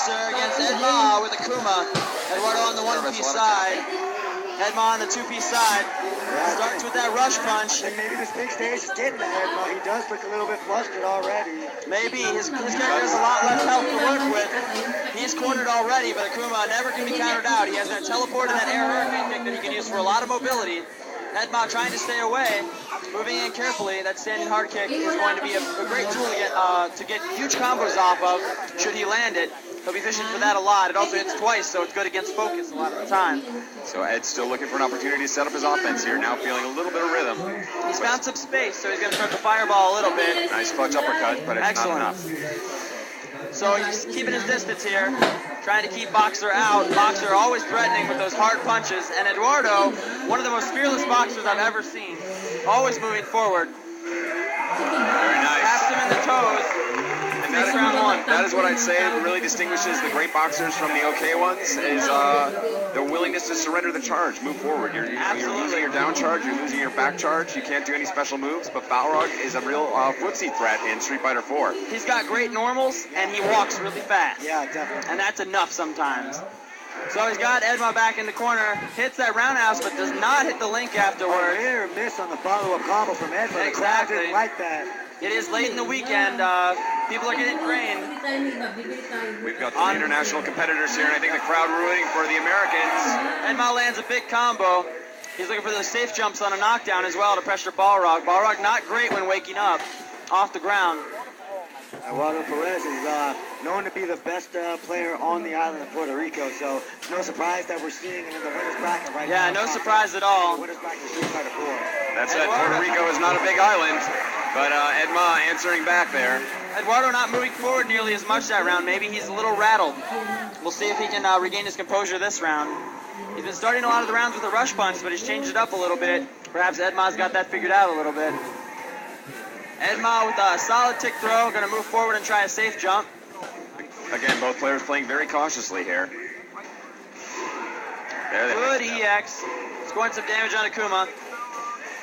boxer against Edma with akuma. Edwardo on the one-piece side. Edma on the two-piece side. Starts with that rush punch. And maybe this big stage is getting to Edma. He does look a little bit flustered already. Maybe. His character has a lot less health to work with. He's cornered already, but akuma never can be countered out. He has that teleport and that air hurricane kick that he can use for a lot of mobility. Edma trying to stay away, moving in carefully. That standing hard kick is going to be a great tool to get huge combos off of should he land it. He'll be fishing for that a lot. It also hits twice, so it's good against focus a lot of the time. So Ed's still looking for an opportunity to set up his offense here, now feeling a little bit of rhythm. He's found some space, so he's going to start to fireball a little bit. Nice clutch uppercut, but it's Excellent. not enough. So he's keeping his distance here, trying to keep Boxer out. Boxer always threatening with those hard punches. And Edwardo, one of the most fearless boxers I've ever seen, always moving forward. Very nice. Taps him in the toes. And that is round one. That is what I'd say really distinguishes the great boxers from the okay ones, is their willingness to surrender the charge, move forward. You're losing your down charge, you're losing your back charge, you can't do any special moves, but Balrog is a real footsie threat in Street Fighter 4. He's got great normals, and he walks really fast. Yeah, definitely. And that's enough sometimes. So he's got Edma back in the corner, hits that roundhouse, but does not hit the link afterward. A rare miss on the follow-up combo from Edma. Exactly. Didn't like that. It is late in the weekend. People are getting drained. We've got three international competitors here, and I think the crowd rooting for the Americans. Edma lands a big combo. He's looking for those safe jumps on a knockdown as well to pressure Balrog. Balrog not great when waking up off the ground. Edwardo Perez is known to be the best player on the island of Puerto Rico, so it's no surprise that we're seeing him in the winner's bracket right now. Yeah, no surprise at all. Winner's bracket Street Fighter 4. That's it. Puerto Rico is not a big island, but Edma answering back there. Edwardo not moving forward nearly as much that round. Maybe he's a little rattled. We'll see if he can regain his composure this round. He's been starting a lot of the rounds with a rush punch, but he's changed it up a little bit. Perhaps Edma's got that figured out a little bit. Edma with a solid tick throw, going to move forward and try a safe jump. Again, both players playing very cautiously here. Good EX. Scoring some damage on Akuma.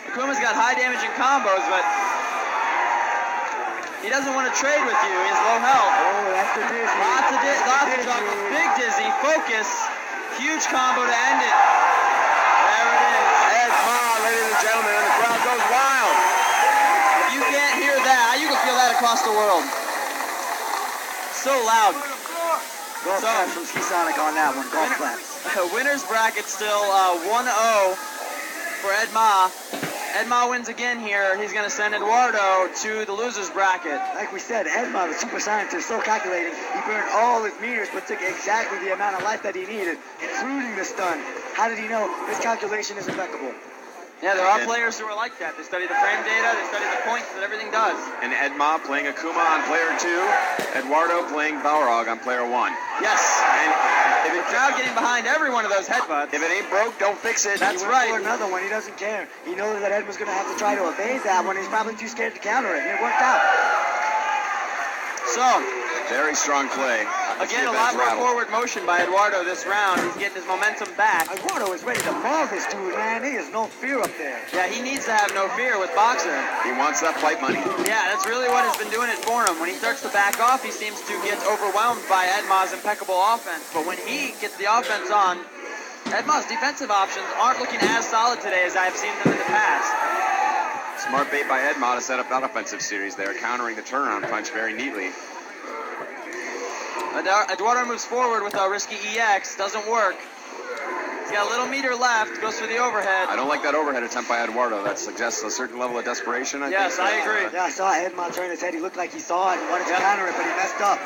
Akuma's got high damage in combos, but he doesn't want to trade with you. He has low health. Oh, that's the dizzy. Lots of trouble. Big dizzy. Focus. Huge combo to end it. There it is. Edma, ladies and gentlemen, and the crowd goes wild. You can't hear that. You can feel that across the world. So loud. Golf claps from Seasonic on that one. Golf claps. Winner's bracket still 1-0 for Edma. Edma wins again here. He's going to send Edwardo to the loser's bracket. Like we said, Edma, the super scientist, so calculating. He burned all his meters, but took exactly the amount of life that he needed, including the stun. How did he know? His calculation is impeccable. Yeah, there are players who are like that. They study the frame data, they study the points that everything does. And Edma playing Akuma on player 2, Edwardo playing Balrog on player 1. Yes. And if the crowd getting behind every one of those headbutts. If it ain't broke, don't fix it. That's He went right. for another one. He doesn't care. He knows that Edma's going to have to try to evade that one. He's probably too scared to counter it, and it worked out. So, very strong play. again, a lot more forward motion by Edwardo this round. He's getting his momentum back. Edwardo is ready to maul this dude, man. He has no fear up there. Yeah, he needs to have no fear with Boxer. He wants that fight money. Yeah, that's really what has been doing it for him. When he starts to back off, he seems to get overwhelmed by Edma's impeccable offense. But when he gets the offense on, Edma's defensive options aren't looking as solid today as I've seen them in the past. Smart bait by Edma to set up that offensive series there, countering the turnaround punch very neatly. Edwardo moves forward with a risky EX. Doesn't work. He's got a little meter left. Goes for the overhead. I don't like that overhead attempt by Edwardo. That suggests a certain level of desperation. Yes, I agree. Yeah, I saw Edma turn his head. He looked like he saw it and wanted to counter it, but he messed up.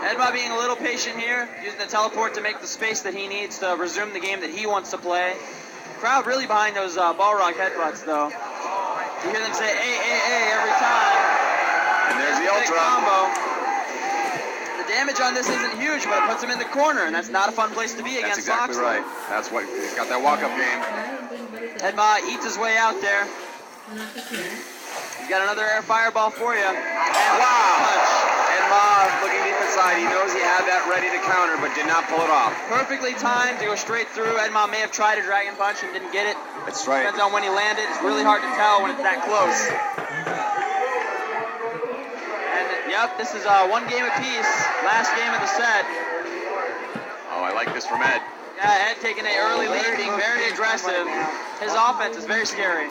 Edma being a little patient here, using the teleport to make the space that he needs to resume the game that he wants to play. Crowd really behind those Balrog headbutts, though. You hear them say, "A every time. And there's the ultra. Combo. The damage on this isn't huge, but it puts him in the corner, and that's not a fun place to be against That's exactly Boxer. right. That's what, he's got that walk-up game. Edma eats his way out there. He's got another air fireball for you. And Wow! Edma looking deep inside. He knows he had that ready to counter, but did not pull it off. perfectly timed to go straight through. Edma may have tried a dragon punch and didn't get it. That's right. Depends on when he landed. It's really hard to tell when it's that close. And yep, this is one game apiece. Last game of the set. like this from Ed. Yeah, Ed taking an early lead, being very aggressive. His offense is very scary.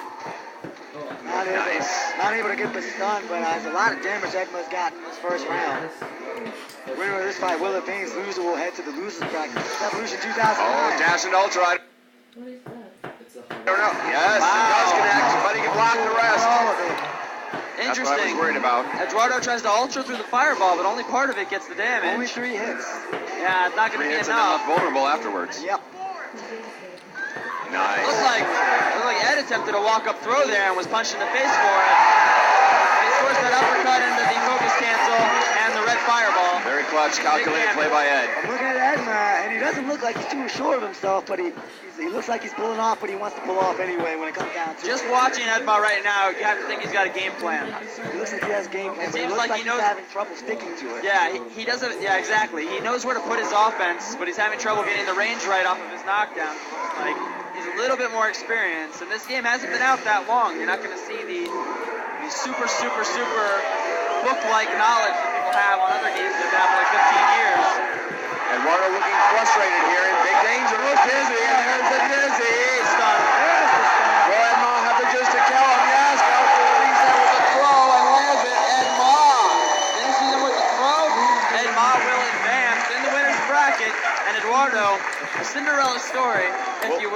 Not able to get the stun, but there's a lot of damage Ekma's got in this first round. Winner of this fight, will advance. Loser will head to the losers bracket. Evolution 2009. Oh, dash and ultra. What is that? It's a I don't know. Yes, he does connect, but he can block the rest. All of it. That's what I was Interesting. worried about. Edwardo tries to ultra through the fireball, but only part of it gets the damage. Only 3 hits. Yeah, it's not going to 3 be hits and then enough. left vulnerable afterwards. Yep. Nice. Looked like Ed attempted a walk-up throw there and was punched in the face for it. He scores that uppercut into the focus cancel and the red fireball. Very clutch, calculated play by Ed. I'm looking at Edma, and he doesn't look like he's too sure of himself, but he looks like he's pulling off what he wants to pull off anyway when it comes down to Just it. watching Edma right now, you have to think he's got a game plan. He looks like he has game plan, It but he seems looks like like he knows- he's having trouble sticking to it. Yeah, he doesn't. Yeah, exactly. He knows where to put his offense, but he's having trouble getting the range right off of his knockdown. Like he's a little bit more experienced, and this game hasn't been out that long. You're not going to see the super book-like knowledge that people have on other games that have been out for like 15 years. Edwardo looking frustrated here in big danger. Look, Dizzy, there's a Dizzy. Stun. Will Edma have the juice to kill him? Yes, go for the reset with the throw and lands it. Edma. Finishing him with the throw. Edma will advance in the winner's bracket, and Edwardo, a Cinderella story, if you will.